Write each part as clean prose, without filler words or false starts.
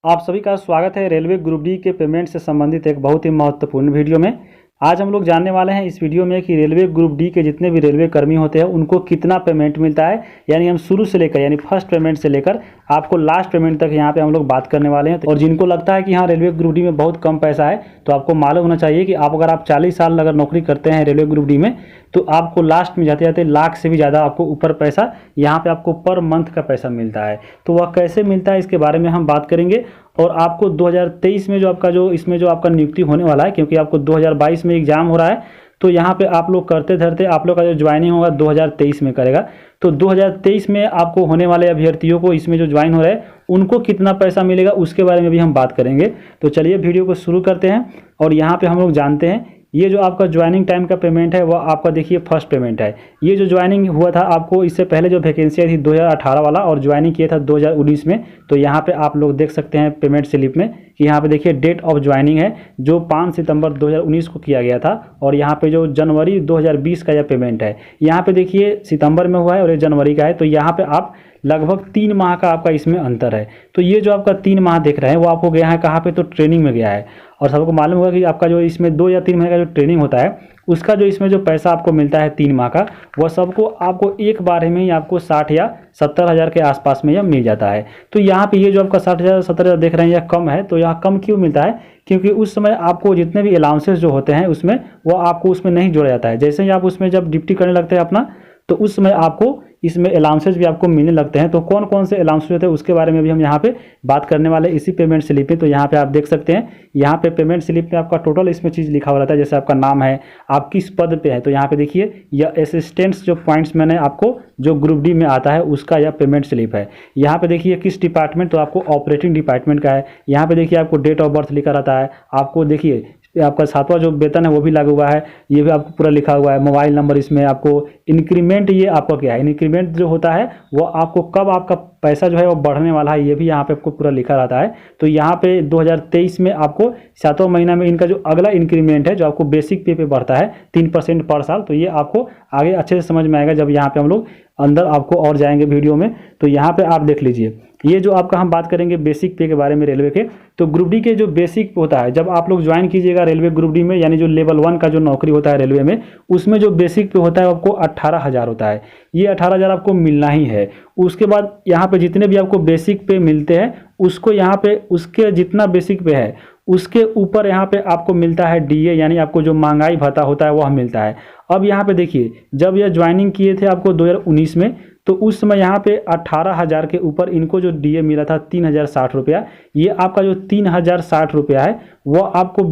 आप सभी का स्वागत है रेलवे ग्रुप डी के पेमेंट से संबंधित एक बहुत ही महत्वपूर्ण वीडियो में। आज हम लोग जानने वाले हैं इस वीडियो में कि रेलवे ग्रुप डी के जितने भी रेलवे कर्मी होते हैं उनको कितना पेमेंट मिलता है। यानी हम शुरू से लेकर यानी फर्स्ट पेमेंट से लेकर आपको लास्ट पेमेंट तक यहाँ पे हम लोग बात करने वाले हैं। और जिनको लगता है कि हाँ रेलवे ग्रुप डी में बहुत कम पैसा है, तो आपको मालूम होना चाहिए कि अगर आप 40 साल अगर नौकरी करते हैं रेलवे ग्रुप डी में, तो आपको लास्ट में जाते जाते लाख से भी ज़्यादा आपको ऊपर पैसा यहाँ पे आपको पर मंथ का पैसा मिलता है। तो वह कैसे मिलता है इसके बारे में हम बात करेंगे। और आपको 2023 में जो आपका नियुक्ति होने वाला है, क्योंकि आपको 2022 में एग्जाम हो रहा है, तो यहाँ पे आप लोग करते धरते आप लोग का जो ज्वाइनिंग होगा 2023 में करेगा। तो 2023 में आपको होने वाले अभ्यर्थियों को इसमें जो ज्वाइन हो रहे हैं उनको कितना पैसा मिलेगा उसके बारे में भी हम बात करेंगे। तो चलिए वीडियो को शुरू करते हैं और यहाँ पे हम लोग जानते हैं ये जो आपका ज्वाइनिंग टाइम का पेमेंट है वह आपका देखिए फर्स्ट पेमेंट है। ये जो ज्वाइनिंग हुआ था आपको इससे पहले जो वैकेंसी आई थी 2018 वाला और ज्वाइनिंग किया था 2019 में, तो यहाँ पे आप लोग देख सकते हैं पेमेंट स्लिप में कि यहाँ पे देखिए डेट ऑफ ज्वाइनिंग है जो 5 सितंबर 2019 को किया गया था। और यहाँ पे जो जनवरी 2020 का यह पेमेंट है, यहाँ पे देखिए सितंबर में हुआ है और ये जनवरी का है। तो यहाँ पे आप लगभग 3 माह का आपका इसमें अंतर है। तो ये जो आपका 3 माह देख रहे हैं वो आपको गया है कहाँ पे, तो ट्रेनिंग में गया है। और सबको मालूम होगा कि आपका जो इसमें 2 या 3 महीने का जो ट्रेनिंग होता है उसका जो इसमें जो पैसा आपको मिलता है 3 माह का, वह सबको आपको एक बार में ही आपको 60 या 70 हज़ार के आसपास में यह मिल जाता है। तो यहाँ पे ये जो आपका 60 हज़ार 70 हज़ार देख रहे हैं यह कम है। तो यहाँ कम क्यों मिलता है, क्योंकि उस समय आपको जितने भी अलाउंसेस जो होते हैं उसमें वो आपको उसमें नहीं जोड़ा जाता है। जैसे ही आप उसमें जब ड्यूटी करने लगते हैं अपना, तो उस समय आपको इसमें अलाउंसेस भी आपको मिलने लगते हैं। तो कौन कौन से अलाउंसेस होते हैं उसके बारे में भी हम यहाँ पे बात करने वाले इसी पेमेंट स्लिप में। तो यहाँ पे आप देख सकते हैं, यहाँ पे पेमेंट स्लिप में आपका टोटल इसमें चीज़ लिखा हुआ रहता है। जैसे आपका नाम है, आप किस पद पे है, तो यहाँ पे देखिए यह असिस्टेंट्स जो पॉइंट्स मैंने आपको जो ग्रुप डी में आता है उसका यह पेमेंट स्लिप है। यहाँ पे देखिए किस डिपार्टमेंट, तो आपको ऑपरेटिंग डिपार्टमेंट का है। यहाँ पे देखिए आपको डेट ऑफ बर्थ लिखा रहता है। आपको देखिए आपका 7वां जो वेतन है वो भी लागू हुआ है, ये भी आपको पूरा लिखा हुआ है। मोबाइल नंबर इसमें आपको इंक्रीमेंट, ये आपका क्या है इंक्रीमेंट जो होता है वो आपको कब आपका पैसा जो है वो बढ़ने वाला है, ये भी यहाँ पे आपको पूरा लिखा रहता है। तो यहाँ पे 2023 में आपको 7वां महीना में इनका जो अगला इंक्रीमेंट है जो आपको बेसिक पे बढ़ता है 3% पर साल। तो ये आपको आगे अच्छे से समझ में आएगा जब यहाँ पे हम लोग अंदर आपको और जाएंगे वीडियो में। तो यहाँ पे आप देख लीजिए, ये जो आपका हम बात करेंगे बेसिक पे के बारे में रेलवे के। तो ग्रुप डी के जो बेसिक होता है जब आप लोग ज्वाइन कीजिएगा रेलवे ग्रुप डी में, यानी जो लेवल 1 का जो नौकरी होता है रेलवे में, उसमें जो बेसिक पे होता है आपको 18 हज़ार होता है। ये 18 हज़ार आपको मिलना ही है। उसके बाद यहाँ पे जितने भी आपको बेसिक पे मिलते हैं उसको यहाँ पे उसके जितना बेसिक पे है उसके ऊपर यहाँ पे आपको मिलता है डीए, यानी आपको जो महंगाई भत्ता होता है वह मिलता है। अब यहाँ पे देखिए जब यह ज्वाइनिंग किए थे आपको 2019 में, तो उस समय यहाँ पे 18 हज़ार के ऊपर इनको जो डीए मिला था 3060 रुपया। ये आपका जो 3060 रुपया है वो आपको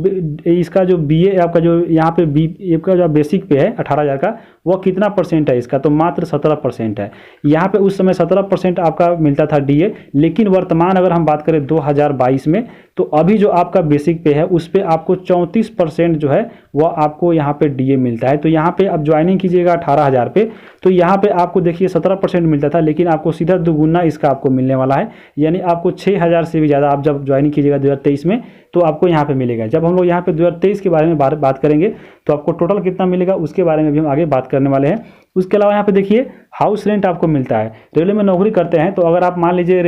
इसका जो बीए आपका जो यहाँ पे बी का जो बेसिक पे है 18 हज़ार का, वो कितना परसेंट है इसका, तो मात्र 17% है। यहाँ पे उस समय 17% आपका मिलता था डीए। लेकिन वर्तमान अगर हम बात करें 2022 में, तो अभी जो आपका बेसिक पे है उस पर आपको 34% जो है वह आपको यहाँ पे डीए मिलता है। तो यहाँ पे आप ज्वाइनिंग कीजिएगा 18 हज़ार पे, तो यहाँ पे आपको देखिए 17% मिलता था, लेकिन आपको सीधा दुगुना इसका आपको मिलने वाला है। यानी आपको 6 हज़ार से भी ज़्यादा आप जब ज्वाइनिंग कीजिएगा 2023 में तो आपको यहाँ पे मिलेगा। जब हम लोग यहाँ पे 2023 के बारे में बात करेंगे तो आपको टोटल कितना मिलेगा उसके बारे में भी हम आगे बात करने वाले हैं। उसके अलावा यहाँ पे देखिए हाउस रेंट आपको मिलता है। रेलवे में नौकरी करते हैं तो अगर आप मान लीजिए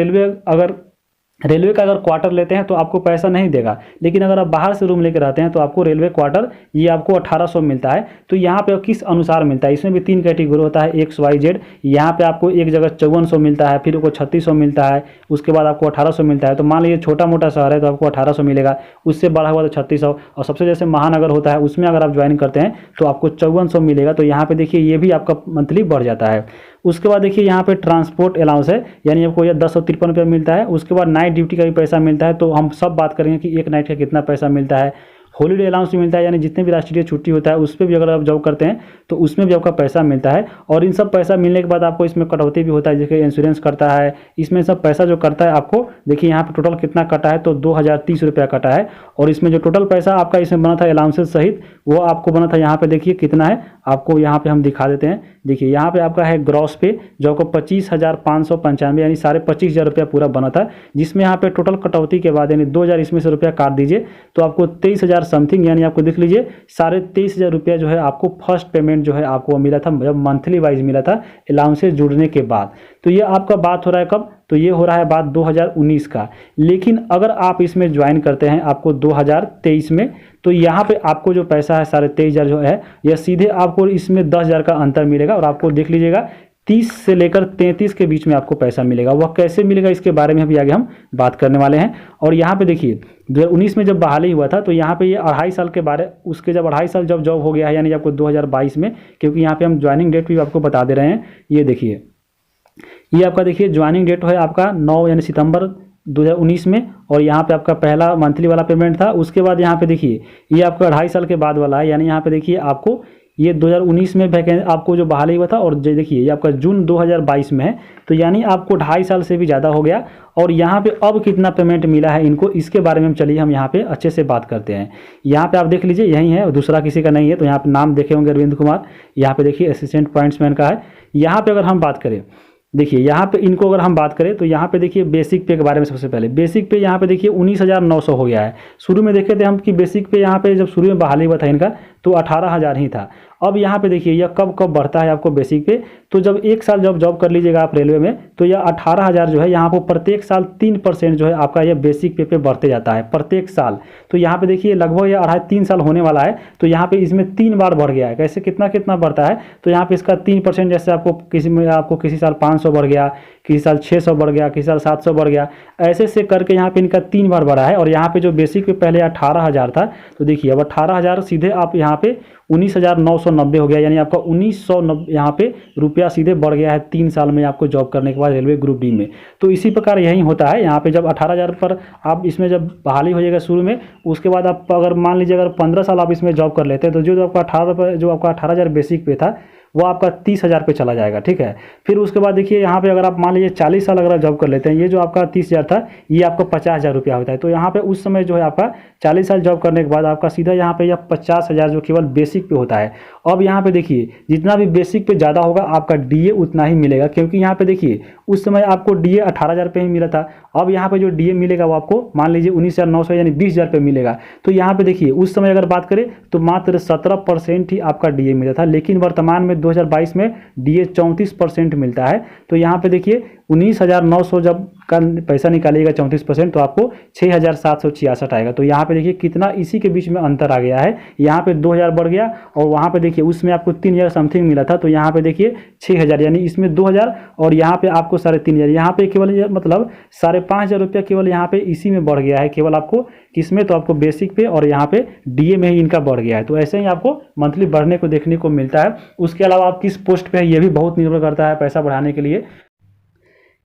रेलवे का अगर क्वार्टर लेते हैं तो आपको पैसा नहीं देगा, लेकिन अगर आप बाहर से रूम लेकर आते हैं तो आपको रेलवे क्वार्टर ये आपको 1800 मिलता है। तो यहाँ पे किस अनुसार मिलता है, इसमें भी 3 कैटेगरी होता है XYZ। यहाँ पे आपको एक जगह 5400 मिलता है, फिर आपको 3600 मिलता है, उसके बाद आपको 1800 मिलता है। तो मान लीजिए छोटा मोटा शहर है तो आपको 1800 मिलेगा, उससे बढ़ा हुआ तो 3600, और सबसे जैसे महानगर होता है उसमें अगर आप ज्वाइन करते हैं तो आपको 5400 मिलेगा। तो यहाँ पे देखिए ये भी आपका मंथली बढ़ जाता है। उसके बाद देखिए यहाँ पे ट्रांसपोर्ट अलाउंस है, यानी आपको यह 1053 रुपये मिलता है। उसके बाद नाइट ड्यूटी का भी पैसा मिलता है। तो हम सब बात करेंगे कि एक नाइट का कितना पैसा मिलता है। हॉलीडे अलाउंस भी मिलता है, यानी जितने भी राष्ट्रीय छुट्टी होता है उस पर भी अगर आप जॉब करते हैं तो उसमें भी आपका पैसा मिलता है। और इन सब पैसा मिलने के बाद आपको इसमें कटौती भी होता है, जैसे इंश्योरेंस करता है, इसमें सब पैसा जो करता है आपको देखिए यहाँ पे टोटल कितना कटा है, तो 2030 रुपया कटा है। और इसमें जो टोटल पैसा आपका इसमें बना था अलाउंसेस सहित वो आपको बना था यहाँ पे देखिए कितना है, आपको यहाँ पे हम दिखा देते हैं। देखिए यहाँ पे आपका है ग्रॉस पे जो आपको 25,595 यानी 25,500 रुपया पूरा बना था, जिसमें यहाँ पे टोटल कटौती के बाद यानी 2000 इसमें से रुपया काट दीजिए तो आपको 23,000 समथिंग, यानी आपको देख लीजिए 23,500 रुपया जो है आपको फर्स्ट पेमेंट जो है आपको मिला था, जब मंथली वाइज मिला था अलाउंसेस जुड़ने के बाद। तो ये आपका बात हो रहा है कब, तो ये हो रहा है बात 2019 का। लेकिन अगर आप इसमें ज्वाइन करते हैं आपको 2023 में, तो यहाँ पे आपको जो पैसा है 23,500 जो है, यह सीधे आपको इसमें 10,000 का अंतर मिलेगा। और आपको देख लीजिएगा 30 से लेकर 33 के बीच में आपको पैसा मिलेगा। वह कैसे मिलेगा इसके बारे में अभी आगे हम बात करने वाले हैं। और यहाँ पे देखिए 2019 में जब बहाली हुआ था तो यहाँ पे ये 2.5 साल के बारे, उसके जब 2.5 साल जब जॉब हो गया है, यानी आपको 2022 में, क्योंकि यहाँ पे हम ज्वाइनिंग डेट भी आपको बता दे रहे हैं। ये देखिए, ये आपका देखिए ज्वाइनिंग डेट है आपका 9 यानी सितंबर 2019 में, और यहाँ पे आपका पहला मंथली वाला पेमेंट था। उसके बाद यहाँ पे देखिए ये आपका 2.5 साल के बाद वाला है, यानी यहाँ पे देखिए आपको ये 2019 में वैकेंसी आपको जो बहाली हुआ था, और देखिए ये आपका जून 2022 में है, तो यानी आपको 2.5 साल से भी ज़्यादा हो गया। और यहाँ पे अब कितना पेमेंट मिला है इनको, इसके बारे में हम चलिए हम यहाँ पे अच्छे से बात करते हैं। यहाँ पे आप देख लीजिए यही है, दूसरा किसी का नहीं है। तो यहाँ पे नाम देखे होंगे अरविंद कुमार, यहाँ पे देखिए असिस्टेंट पॉइंट्समैन का है। यहाँ पे अगर हम बात करें, देखिए यहाँ पे इनको अगर हम बात करें तो यहाँ पे देखिए बेसिक पे के बारे में सबसे पहले, बेसिक पे यहाँ पे देखिए 19,900 हो गया है। शुरू में देखे थे हम कि बेसिक पे यहाँ पे जब शुरू में बहाली हुआ था इनका तो 18,000 ही था। अब यहाँ पे देखिए यह कब कब बढ़ता है आपको बेसिक पे, तो जब 1 साल जब जॉब कर लीजिएगा आप रेलवे में, तो यह 18,000 जो है यहाँ पर प्रत्येक साल 3% जो है आपका यह बेसिक पे बढ़ते जाता है प्रत्येक साल। तो यहाँ पे देखिए लगभग यह 2.5-3 साल होने वाला है, तो यहाँ पे इसमें 3 बार बढ़ गया है। कैसे, कितना कितना बढ़ता है, तो यहाँ पे इसका 3%, जैसे आपको किसी साल 500 बढ़ गया, किसी साल 600 बढ़ गया, किसी साल 700 बढ़ गया, ऐसे से करके यहाँ पे इनका 3 बार बढ़ा है। और यहाँ पे जो बेसिक पे पहले 18,000 था, तो देखिए अब 18,000 सीधे आप यहाँ पे 19,990 हो गया, यानी आपका 1990 यहाँ पे रुपया सीधे बढ़ गया है 3 साल में आपको जॉब करने के बाद रेलवे ग्रुप डी में। तो इसी प्रकार यही होता है यहाँ पे, जब 18,000 पर आप इसमें जब बहाली हो जाएगा शुरू में, उसके बाद आप अगर मान लीजिए अगर 15 साल आप इसमें जॉब कर लेते हैं, तो जो आपका 18,000 बेसिक पे था वो आपका 30,000 पे चला जाएगा, ठीक है। फिर उसके बाद देखिए यहाँ पे अगर आप मान लीजिए 40 साल अगर जॉब कर लेते हैं, ये जो आपका 30,000 था ये आपका 50,000 रुपया होता है। तो यहाँ पे उस समय जो है आपका 40 साल जॉब करने के बाद आपका सीधा यहाँ पे यह 50,000 जो केवल बेसिक पे होता है। अब यहाँ पे देखिए जितना भी बेसिक पे ज़्यादा होगा आपका डीए उतना ही मिलेगा, क्योंकि यहाँ पे देखिए उस समय आपको डीए 18,000 पे ही मिला था। अब यहाँ पे जो डीए मिलेगा वो आपको मान लीजिए 19,900 यानी 20,000 पे मिलेगा। तो यहाँ पे देखिए उस समय अगर बात करें तो मात्र 17% ही आपका डीए मिला था, लेकिन वर्तमान में 2022 में डीए 34% मिलता है। तो यहाँ पे देखिए 19,900 जब का पैसा निकालिएगा 34%, तो आपको 6,766 आएगा। तो यहाँ पे देखिए कितना इसी के बीच में अंतर आ गया है। यहाँ पे 2,000 बढ़ गया, और वहाँ पे देखिए उसमें आपको 3,000 समथिंग मिला था, तो यहाँ पे देखिए 6,000, यानी इसमें 2,000 और यहाँ पे आपको 3,500, यहाँ पे केवल मतलब 5,500 रुपया केवल यहाँ पे इसी में बढ़ गया है, केवल आपको किसमें, तो आपको बेसिक पे और यहाँ पे डीए में ही इनका बढ़ गया है। तो ऐसे ही आपको मंथली बढ़ने को देखने को मिलता है। उसके अलावा आप किस पोस्ट पे है ये भी बहुत निर्भर करता है पैसा बढ़ाने के लिए।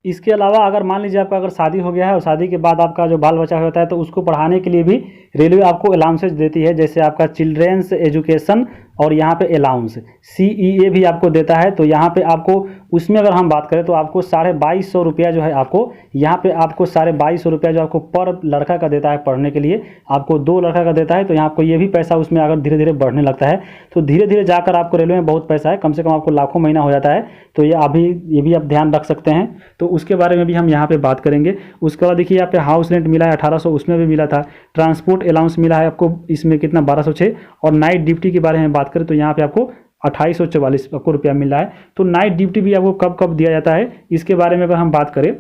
इसके अलावा अगर मान लीजिए आपका अगर शादी हो गया है और शादी के बाद आपका जो बाल बच्चा होता है, तो उसको पढ़ाने के लिए भी रेलवे आपको अलाउंसेस देती है, जैसे आपका चिल्ड्रेंस एजुकेशन और यहाँ पे अलाउंस CEA भी आपको देता है। तो यहाँ पे आपको उसमें अगर हम बात करें तो आपको 2,250 रुपया जो है आपको यहाँ पे आपको 2,250 रुपया जो आपको पर लड़का का देता है पढ़ने के लिए, आपको 2 लड़का का देता है। तो यहाँ आपको ये भी पैसा उसमें अगर धीरे धीरे बढ़ने लगता है तो धीरे धीरे जाकर आपको रेलवे में बहुत पैसा है, कम से कम आपको लाखों महीना हो जाता है। तो ये भी आप ध्यान रख सकते हैं, तो उसके बारे में भी हम यहाँ पे बात करेंगे। उसके बाद देखिए यहाँ पे हाउस रेंट मिला है 1,800, उसमें भी मिला था। ट्रांसपोर्ट अलाउंस मिला है आपको इसमें कितना 1,206, और नाइट ड्यूटी के बारे में बात करें तो यहाँ पे आपको 2,844 आपको रुपया मिल रहा है। तो नाइट ड्यूटी भी आपको कब कब दिया जाता है इसके बारे में अगर हम बात करें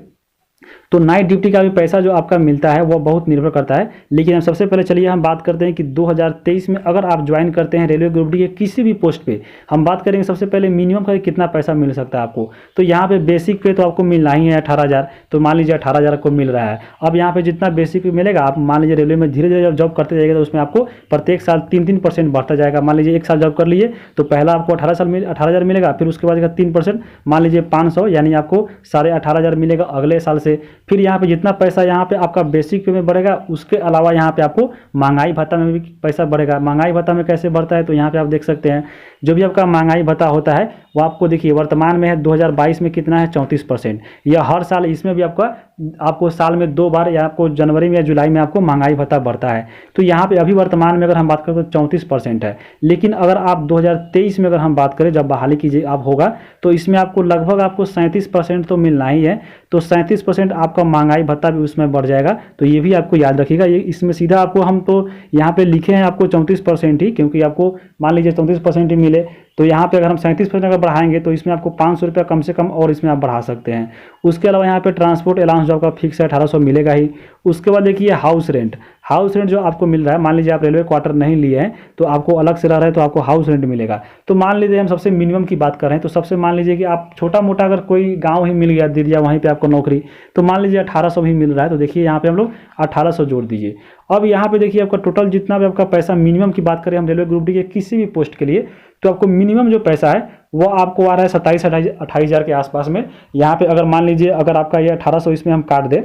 तो नाइट ड्यूटी का भी पैसा जो आपका मिलता है वो बहुत निर्भर करता है। लेकिन हम सबसे पहले चलिए हम बात करते हैं कि 2023 में अगर आप ज्वाइन करते हैं रेलवे ग्रुप डी के किसी भी पोस्ट पे, हम बात करेंगे सबसे पहले मिनिमम का कितना पैसा मिल सकता है आपको। तो यहाँ पे बेसिक पे तो आपको मिलना ही है 18,000, तो मान लीजिए 18,000 को मिल रहा है। अब यहाँ पे जितना बेसिक पे मिलेगा, आप मान लीजिए रेलवे में धीरे धीरे जब जॉब करते जाएगा तो उसमें आपको प्रत्येक साल 3% बढ़ता जाएगा। मान लीजिए 1 साल जॉब कर लिए तो पहला आपको 18,000 मिलेगा, फिर उसके बाद 3% मान लीजिए 500, यानी आपको 18,500 मिलेगा अगले साल से। फिर यहाँ पे जितना पैसा यहाँ पे आपका बेसिक पे में बढ़ेगा, उसके अलावा यहाँ पे आपको महंगाई भत्ता में भी पैसा बढ़ेगा। महंगाई भत्ता में कैसे बढ़ता है तो यहाँ पे आप देख सकते हैं, जो भी आपका महंगाई भत्ता होता है वो आपको देखिए वर्तमान में है 2022 में कितना है 34%। यह हर साल इसमें भी आपको साल में 2 बार या आपको जनवरी में या जुलाई में आपको महंगाई भत्ता बढ़ता है। तो यहाँ पे अभी वर्तमान में अगर हम बात करें तो 34% है। लेकिन अगर आप 2023 में अगर हम बात करें जब बहाली कीजिए आप होगा तो इसमें आपको लगभग आपको 37% तो मिलना ही है। तो 37% आपका महंगाई भत्ता भी उसमें बढ़ जाएगा। तो ये भी आपको याद रखिएगा, ये इसमें सीधा आपको हम तो यहाँ पे लिखे हैं आपको 34% ही, क्योंकि आपको मान लीजिए 34% ही मिले तो यहाँ पे अगर हम 37% अगर बढ़ाएंगे तो इसमें आपको 500 रुपया कम से कम और इसमें आप बढ़ा सकते हैं। उसके अलावा यहाँ पे ट्रांसपोर्ट अलाउंस जो आपका फिक्स है 1800 मिलेगा ही। उसके बाद देखिए हाउस रेंट जो आपको मिल रहा है, मान लीजिए आप रेलवे क्वार्टर नहीं लिए हैं तो आपको अलग से रह रहे हैं तो आपको हाउस रेंट मिलेगा। तो मान लीजिए हम सबसे मिनिमम की बात कर रहे हैं, तो सबसे मान लीजिए कि आप छोटा मोटा अगर कोई गाँव ही मिल गया दे दिया वहीं पर आपको नौकरी, तो मान लीजिए 1800 भी मिल रहा है। तो देखिए यहाँ पे हम लोग 1800 जोड़ दीजिए। अब यहाँ पे देखिए आपका टोटल जितना भी आपका पैसा मिनिमम की बात करें हम रेलवे ग्रुप डी के किसी भी पोस्ट के लिए, तो आपको मिनिमम जो पैसा है वो आपको आ रहा है 27-28 हज़ार के आसपास में। यहाँ पे अगर मान लीजिए अगर आपका ये 1800 इसमें हम काट दें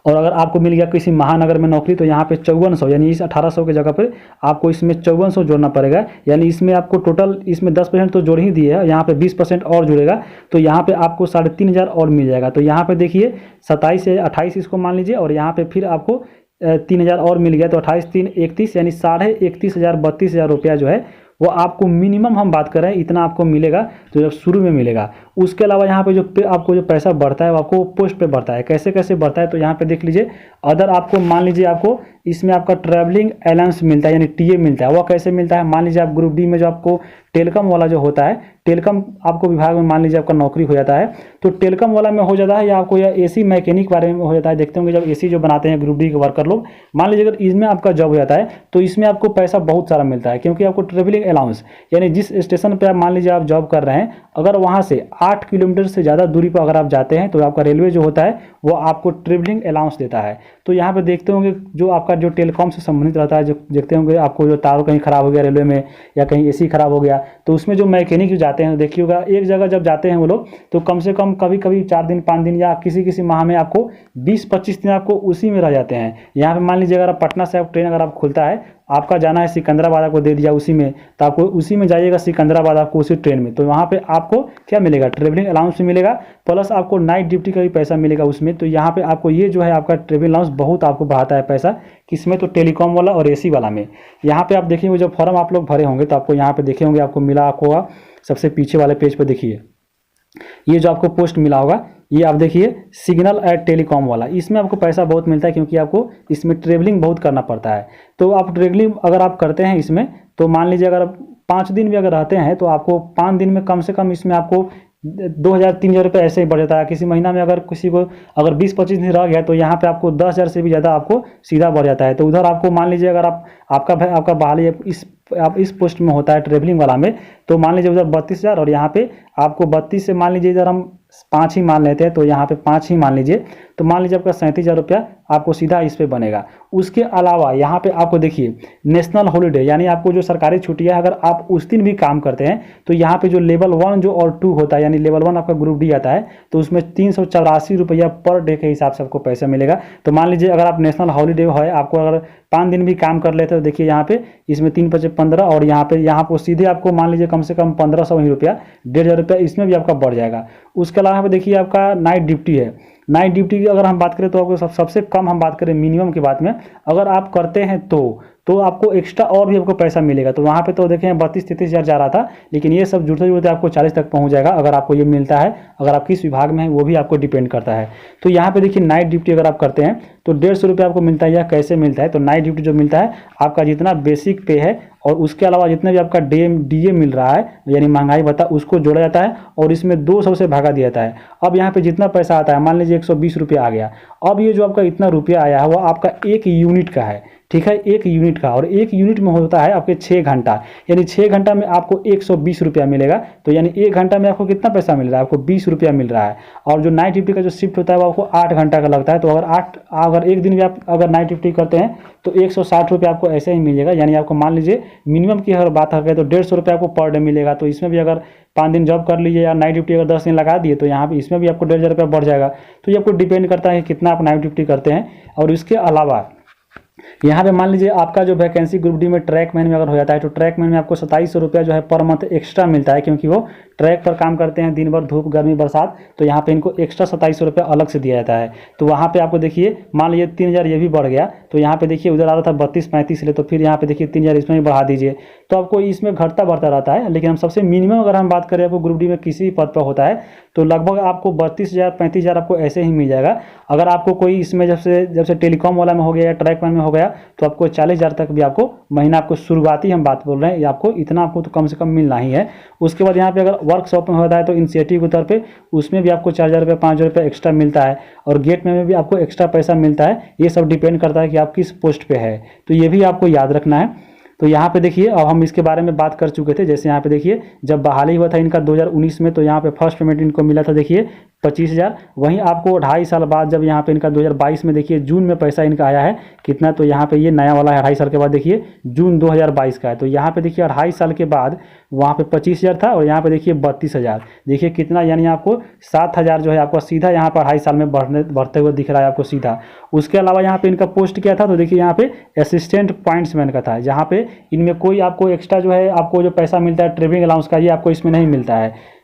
और अगर आपको मिल गया किसी महानगर में नौकरी, तो यहाँ पे 5400 यानी इस 1800 की जगह पर आपको इसमें 5400 जोड़ना पड़ेगा। यानी इसमें आपको टोटल इसमें 10% तो जोड़ ही दिए है, यहाँ पे 20% और जुड़ेगा तो यहाँ पे आपको 3500 और मिल जाएगा। तो यहाँ पे देखिए 27 से 28 इसको मान लीजिए और यहाँ पे फिर आपको 3000 और मिल गया, तो 28 3 31 यानी 31,500 32,000 रुपया जो है वो आपको मिनिमम हम बात कर रहे हैं इतना आपको मिलेगा जो जब शुरू में मिलेगा। उसके अलावा यहाँ पे जो आपको जो पैसा बढ़ता है वो आपको पोस्ट पे बढ़ता है। कैसे कैसे बढ़ता है तो यहाँ पे देख लीजिए, अदर आपको मान लीजिए आपको इसमें आपका ट्रैवलिंग अलाउंस मिलता है यानी टीए मिलता है। वह कैसे मिलता है, मान लीजिए आप ग्रुप डी में जो आपको टेलीकॉम वाला जो होता है, टेलीकॉम आपको विभाग में मान लीजिए आपका नौकरी हो जाता है, तो टेलीकॉम वाला में हो जाता है या आपको या एसी मैकेनिक बारे में हो जाता है। देखते होंगे जब एसी जो बनाते हैं ग्रुप डी के वर्कर लोग, मान लीजिए अगर इसमें आपका जॉब हो जाता है तो इसमें आपको पैसा बहुत सारा मिलता है, क्योंकि आपको ट्रेवलिंग अलाउंस यानी जिस स्टेशन पर आप मान लीजिए आप जॉब कर रहे हैं, अगर वहाँ से 8 किलोमीटर से ज़्यादा दूरी पर अगर आप जाते हैं तो आपका रेलवे जो होता है वो आपको ट्रेवलिंग अलाउंस देता है। तो यहाँ पे देखते होंगे जो आपका जो टेलीकॉम से संबंधित रहता है, जो देखते होंगे आपको जो तार कहीं खराब हो गया रेलवे में या कहीं एसी खराब हो गया, तो उसमें जो मैकेनिक जाते हैं देखिए होगा एक जगह जब जाते हैं वो लोग तो कम से कम कभी कभी 4 दिन 5 दिन या किसी किसी माह में आपको 20-25 दिन आपको उसी में रह जाते हैं। यहाँ पे मान लीजिए अगर आप पटना से आप ट्रेन अगर आप खुलता है, आपका जाना है सिकंदराबाद आपको दे दिया उसी में, तो आपको उसी में जाइएगा सिकंदराबाद आपको उसी ट्रेन में, तो वहाँ पे आपको क्या मिलेगा, ट्रेवलिंग अलाउंस मिलेगा, प्लस आपको नाइट ड्यूटी का भी पैसा मिलेगा उसमें। तो यहाँ पे आपको ये जो है आपका ट्रेवलिंग अलाउंस बहुत आपको बढ़ाता है पैसा, किसमें, तो टेलीकॉम वाला और एसी वाला में। यहाँ पे आप देखिए जब फॉर्म आप लोग भरे होंगे तो आपको यहाँ पे देखे होंगे आपको मिला होगा सबसे पीछे वाले पेज पर देखिए ये जो आपको पोस्ट मिला होगा, ये आप देखिए सिग्नल एट टेलीकॉम वाला, इसमें आपको पैसा बहुत मिलता है क्योंकि आपको इसमें ट्रेवलिंग बहुत करना पड़ता है। तो आप ट्रेवलिंग अगर आप करते हैं इसमें, तो मान लीजिए अगर आप 5 दिन भी अगर रहते हैं तो आपको 5 दिन में कम से कम इसमें आपको 2000-3000 रुपये ऐसे ही बढ़ जाता है। किसी महीना में अगर किसी को अगर 20-25 दिन रह गया तो यहाँ पे आपको 10,000 से भी ज़्यादा आपको सीधा बढ़ जाता है। तो उधर आपको मान लीजिए अगर आपका बहाली आप इस पोस्ट में होता है ट्रेवलिंग वाला में, तो मान लीजिए उधर 32,000 और यहाँ पे आपको 32 से मान लीजिए इधर हम 5 ही मान लेते हैं तो यहाँ पे 5 ही मान लीजिए, तो मान लीजिए आपका 37,000 रुपया आपको सीधा इस पे बनेगा। उसके अलावा यहाँ पे आपको देखिए नेशनल हॉलीडे यानी आपको जो सरकारी छुट्टियाँ अगर आप उस दिन भी काम करते हैं तो यहाँ पे जो लेवल 1 जो और 2 होता है यानी लेवल 1 आपका ग्रुप डी आता है तो उसमें 384 रुपया पर डे के हिसाब से आपको पैसा मिलेगा। तो मान लीजिए अगर आप नेशनल हॉलीडे है, आपको अगर 5 दिन भी काम कर लेते हैं तो देखिए यहाँ पे इसमें 3-5-15 और यहाँ पे सीधे आपको मान लीजिए कम से कम 1500 ही रुपया 1,500 रुपया इसमें भी आपका बढ़ जाएगा। उसके अलावा यहाँ पे देखिए आपका नाइट ड्यूटी है। नाइट ड्यूटी की अगर हम बात करें तो आपको सबसे कम हम बात करें मिनिमम की बात में, अगर आप करते हैं तो आपको एक्स्ट्रा और भी आपको पैसा मिलेगा। तो वहाँ पे तो देखें 32-33 हज़ार जा रहा था, लेकिन ये सब जुड़ते जुड़ते आपको 40 तक पहुँच जाएगा अगर आपको ये मिलता है। अगर आप किस विभाग में हैं वो भी आपको डिपेंड करता है। तो यहाँ पे देखिए नाइट ड्यूटी अगर आप करते हैं तो 150 रुपये आपको मिलता है। या कैसे मिलता है, तो नाइट ड्यूटी जो मिलता है आपका जितना बेसिक पे है और उसके अलावा जितना भी आपका डीए मिल रहा है यानी महंगाई भत्ता उसको जोड़ा जाता है और इसमें 200 से भागा दिया जाता है। अब यहाँ पे जितना पैसा आता है मान लीजिए 120 रुपया आ गया, अब ये जो आपका इतना रुपया आया है वो आपका 1 यूनिट का है, ठीक है, 1 यूनिट का, और 1 यूनिट में होता है आपके 6 घंटा, यानी 6 घंटा में आपको 120 रुपया मिलेगा। तो यानी 1 घंटा में आपको कितना पैसा मिल रहा है, आपको 20 रुपया मिल रहा है। और जो नाइट ड्यूटी का जो शिफ्ट होता है वो आपको 8 घंटा का लगता है। तो अगर एक दिन भी आप अगर नाइट ड्यूटी करते हैं तो 160 रुपया आपको ऐसे ही मिलेगा। यानी आपको मान लीजिए मिनिमम की अगर बात करें तो 150 रुपया आपको पर डे मिलेगा। तो इसमें भी अगर 5 दिन जॉब कर लीजिए या नाइट ड्यूटी अगर 10 दिन लगा दिए तो यहाँ पे इसमें भी आपको 1,500 रुपया बढ़ जाएगा। तो ये आपको डिपेंड करता है कि कितना आप नाइट ड्यूटी करते हैं। और इसके अलावा यहाँ पे मान लीजिए आपका जो वैकेंसी ग्रुप डी में ट्रैकमैन में अगर हो जाता है तो ट्रैकमैन में आपको 2700 रुपया जो है पर मंथ एक्स्ट्रा मिलता है, क्योंकि वो ट्रैक पर काम करते हैं दिन भर धूप गर्मी बरसात, तो यहाँ पे इनको एक्स्ट्रा 2700 रुपया अलग से दिया जाता है। तो वहाँ पे आपको देखिए मान लीजिए 3,000 ये भी बढ़ गया, तो यहाँ पे देखिए उधर आ रहा था 32-35 ले, तो फिर यहाँ पे देखिए 3,000 इसमें भी बढ़ा दीजिए। तो आपको इसमें घटता बढ़ता रहता है। लेकिन हम सबसे मिनिमम अगर हम बात करें आपको ग्रुप डी में किसी भी पद पर होता है तो लगभग आपको 32,000-35,000 आपको ऐसे ही मिल जाएगा। अगर आपको कोई इसमें जब से टेलीकॉम वाला में हो गया या ट्रैकमैन में हो गया गया तो आपको 40,000 तक भी आपको महीना, आपको शुरुआती हम बात बोल रहे हैं, ये आपको इतना आपको तो कम से कम मिलना ही है। उसके बाद यहाँ पे अगर वर्कशॉप में होता है तो इनिशिएटिव के तौर पे उसमें भी आपको 4,000 रुपये 5,000 रुपये एक्स्ट्रा मिलता है, और गेट में भी आपको एक्स्ट्रा पैसा मिलता है। ये सब डिपेंड करता है कि आप किस पोस्ट पे है, तो ये भी आपको याद रखना है। तो यहाँ पे देखिए, अब हम इसके बारे में बात कर चुके थे। जैसे यहाँ पे देखिए, जब बहाली हुआ था इनका 2019 में, तो यहाँ पे फर्स्ट पेमेंट इनको मिला था देखिए 25,000। वहीं आपको 2.5 साल बाद जब यहाँ पे इनका 2022 में देखिए जून में पैसा इनका आया है कितना, तो यहाँ पे ये नया वाला है 2.5 साल के बाद देखिए जून 2022 का है। तो यहाँ पे देखिए 2.5 साल के बाद वहाँ पे 25,000 था, और यहाँ पे देखिए 32,000, देखिए कितना, यानी आपको 7,000 जो है आपको सीधा यहाँ पर 2.5 साल में बढ़ते हुए दिख रहा है आपको सीधा। उसके अलावा यहाँ पे इनका पोस्ट क्या था, तो देखिए यहाँ पे असिस्टेंट पॉइंट्समैन का था, जहाँ पे इनमें कोई आपको एक्स्ट्रा जो है आपको जो पैसा मिलता है ट्रेवलिंग अलाउंस का, ये आपको इसमें नहीं मिलता है।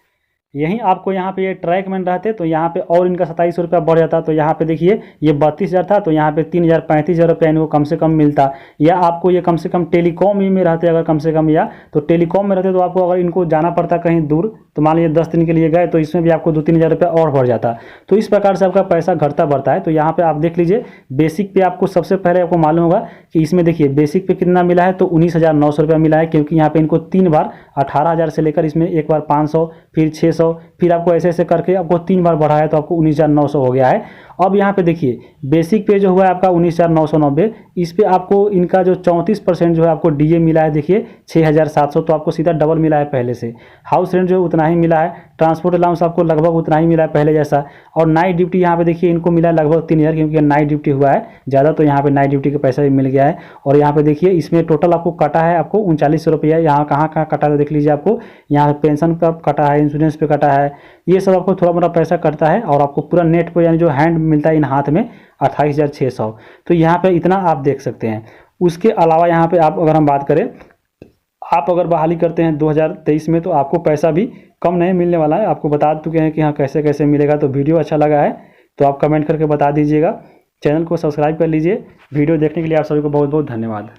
यहीं आपको यहाँ पे ये ट्रैक मैन रहते तो यहाँ पे और इनका 2700 रुपया बढ़ जाता। तो यहाँ पे देखिए ये 32,000 था, तो यहाँ पे 3,000 35,000 रुपया इनको कम से कम मिलता। या आपको ये कम से कम टेलीकॉम ही में रहते अगर कम से कम, या तो टेलीकॉम में रहते तो आपको अगर इनको जाना पड़ता कहीं दूर, तो मान लीजिए 10 दिन के लिए गए तो इसमें भी आपको 2-3 हज़ार रुपया और बढ़ जाता। तो इस प्रकार से आपका पैसा घटता बढ़ता है। तो यहाँ पे आप देख लीजिए, बेसिक पे आपको सबसे पहले आपको मालूम होगा कि इसमें देखिए बेसिक पे कितना मिला है, तो 19,900 रुपया मिला है, क्योंकि यहाँ पे इनको 3 बार 18,000 से लेकर इसमें एक बार 500, फिर 600, फिर आपको ऐसे ऐसे करके आपको 3 बार बढ़ा है, तो आपको 19,900 हो गया है। अब यहाँ पे देखिए बेसिक पे जो हुआ है आपका 19,990, इस पे आपको इनका जो 34% जो है आपको डीए मिला है देखिए 6,700, तो आपको सीधा डबल मिला है पहले से। हाउस रेंट जो उतना ही मिला है, ट्रांसपोर्ट अलाउंस आपको लगभग उतना ही मिला है पहले जैसा, और नाइट ड्यूटी यहाँ पे देखिए इनको मिला है लगभग 3,000, क्योंकि नाइट ड्यूटी हुआ है ज़्यादा, तो यहाँ पे नाइट ड्यूटी का पैसा भी मिल गया है। और यहाँ पे देखिए इसमें टोटल आपको कटा है आपको 3900 रुपया। यहाँ कहाँ कहाँ कटा है देख लीजिए, आपको यहाँ पेंशन का कटा है, इंश्योरेंस पे कटा है, ये सब आपको थोड़ा मोटा पैसा कटता है। और आपको पूरा नेट पे यानी जो हैंड मिलता है इन हाथ में 28,600। तो यहाँ पे इतना आप देख सकते हैं। उसके अलावा यहाँ पे आप अगर हम बात करें, आप अगर बहाली करते हैं 2023 में, तो आपको पैसा भी कम नहीं मिलने वाला है। आपको बता चुके हैं कि हाँ कैसे कैसे मिलेगा। तो वीडियो अच्छा लगा है तो आप कमेंट करके बता दीजिएगा। चैनल को सब्सक्राइब कर लीजिए। वीडियो देखने के लिए आप सभी को बहुत बहुत धन्यवाद।